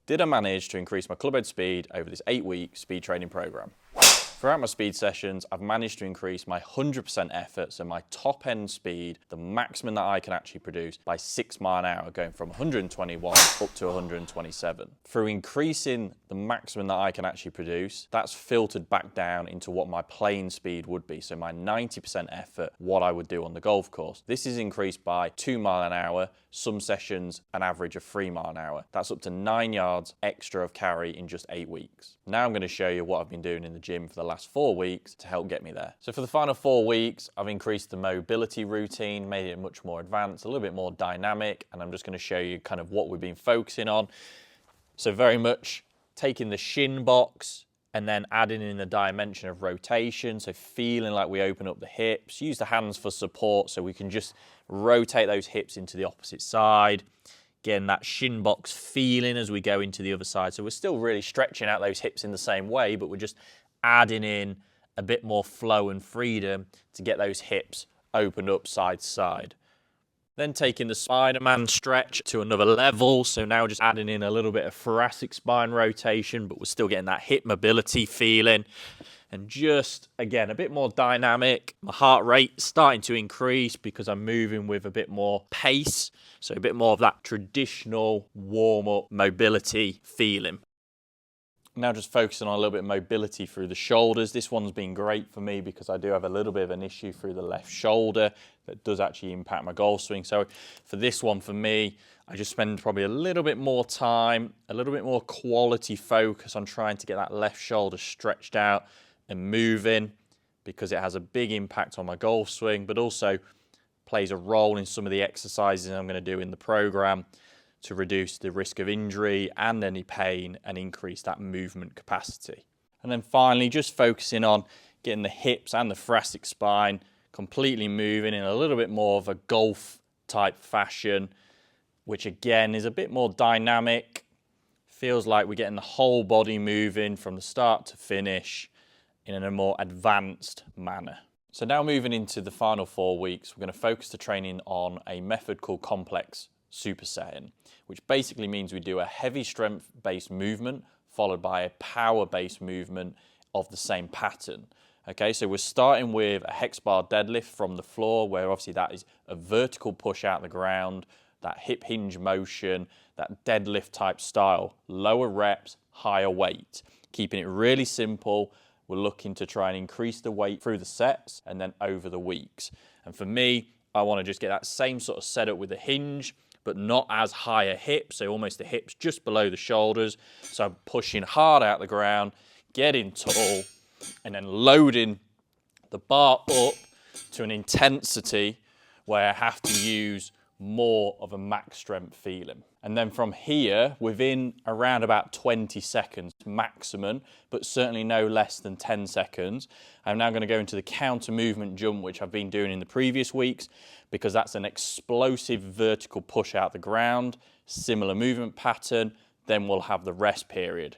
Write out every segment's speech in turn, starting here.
did I manage to increase my clubhead speed over this 8-week speed training program? Throughout my speed sessions, I've managed to increase my 100% effort, so my top end speed, the maximum that I can actually produce, by 6 miles an hour, going from 121 up to 127. Through increasing the maximum that I can actually produce, that's filtered back down into what my playing speed would be, so my 90% effort, what I would do on the golf course. This is increased by 2 miles an hour, some sessions an average of 3 miles an hour. That's up to 9 yards extra of carry in just 8 weeks. Now I'm going to show you what I've been doing in the gym for the last 4 weeks to help get me there. So for the final 4 weeks, I've increased the mobility routine, made it much more advanced, a little bit more dynamic, and I'm just going to show you kind of what we've been focusing on. So very much taking the shin box and then adding in the dimension of rotation, so feeling like we open up the hips, use the hands for support so we can just rotate those hips into the opposite side. Getting that shin box feeling as we go into the other side. So we're still really stretching out those hips in the same way, but we're just adding in a bit more flow and freedom to get those hips opened up side to side. Then taking the Spider-Man stretch to another level. So now just adding in a little bit of thoracic spine rotation, but we're still getting that hip mobility feeling. And just, again, a bit more dynamic. My heart rate starting to increase because I'm moving with a bit more pace. So a bit more of that traditional warm-up mobility feeling. Now just focusing on a little bit of mobility through the shoulders. This one's been great for me because I do have a little bit of an issue through the left shoulder that does actually impact my golf swing. So for this one, for me, I just spend probably a little bit more time, a little bit more quality focus on trying to get that left shoulder stretched out and moving, because it has a big impact on my golf swing, but also plays a role in some of the exercises I'm going to do in the program to reduce the risk of injury and any pain and increase that movement capacity. And then finally, just focusing on getting the hips and the thoracic spine completely moving in a little bit more of a golf type fashion, which again is a bit more dynamic. Feels like we're getting the whole body moving from the start to finish in a more advanced manner. So now moving into the final 4 weeks, we're going to focus the training on a method called complex supersetting, which basically means we do a heavy strength based movement followed by a power based movement of the same pattern. Okay, so we're starting with a hex bar deadlift from the floor, where obviously that is a vertical push out the ground, that hip hinge motion, that deadlift type style, lower reps, higher weight, keeping it really simple. We're looking to try and increase the weight through the sets and then over the weeks. And for me, I want to just get that same sort of setup with the hinge, but not as high a hip, so almost the hips just below the shoulders. So I'm pushing hard out the ground, getting tall, and then loading the bar up to an intensity where I have to use more of a max strength feeling. And then from here, within around about 20 seconds maximum, but certainly no less than 10 seconds, I'm now going to go into the counter movement jump, which I've been doing in the previous weeks, because that's an explosive vertical push out the ground, similar movement pattern. Then we'll have the rest period.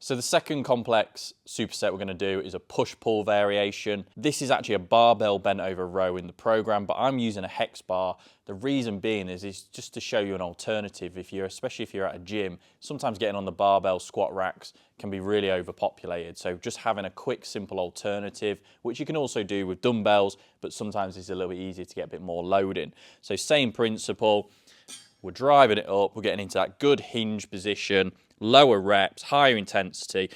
So the second complex superset we're going to do is a push-pull variation. This is actually a barbell bent over row in the program, but I'm using a hex bar. The reason being is just to show you an alternative. Especially if you're at a gym, sometimes getting on the barbell squat racks can be really overpopulated. So just having a quick, simple alternative, which you can also do with dumbbells, but sometimes it's a little bit easier to get a bit more loading. So same principle. We're driving it up, we're getting into that good hinge position, lower reps, higher intensity,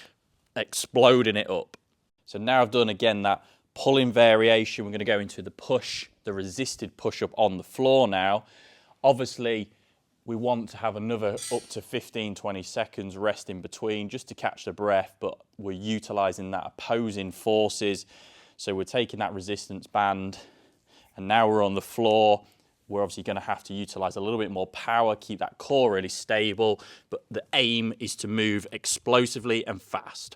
exploding it up. So now I've done again that pulling variation. We're going to go into the push, the resisted push up on the floor now. Obviously, we want to have another up to 15-20 seconds rest in between just to catch the breath, but we're utilizing that opposing forces. So we're taking that resistance band and now we're on the floor. We're obviously going to have to utilize a little bit more power, keep that core really stable, but the aim is to move explosively and fast.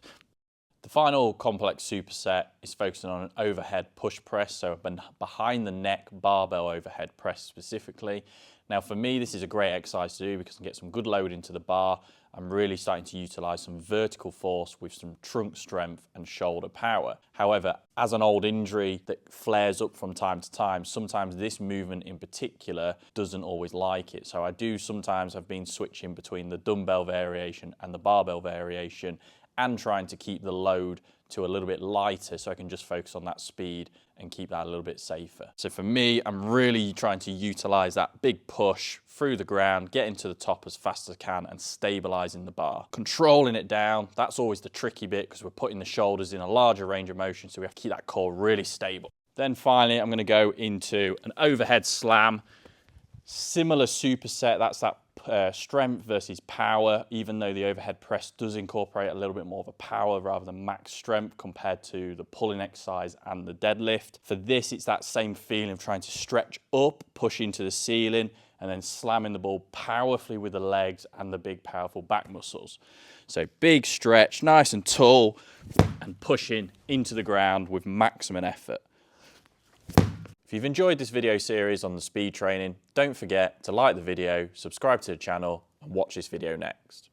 The final complex superset is focusing on an overhead push press, so behind the neck barbell overhead press specifically. Now for me, this is a great exercise to do because I can get some good load into the bar. I'm really starting to utilize some vertical force with some trunk strength and shoulder power. However, as an old injury that flares up from time to time, sometimes this movement in particular doesn't always like it. So I do sometimes have been switching between the dumbbell variation and the barbell variation and trying to keep the load to a little bit lighter so I can just focus on that speed and keep that a little bit safer. So for me, I'm really trying to utilize that big push through the ground, getting to the top as fast as I can and stabilizing the bar. Controlling it down, that's always the tricky bit because we're putting the shoulders in a larger range of motion, so we have to keep that core really stable. Then finally, I'm gonna go into an overhead slam. Similar superset, that's that strength versus power, even though the overhead press does incorporate a little bit more of a power rather than max strength compared to the pulling exercise and the deadlift. For this, it's that same feeling of trying to stretch up, push into the ceiling, and then slamming the ball powerfully with the legs and the big, powerful back muscles. So big stretch, nice and tall, and pushing into the ground with maximum effort. If you've enjoyed this video series on the speed training, don't forget to like the video, subscribe to the channel, and watch this video next.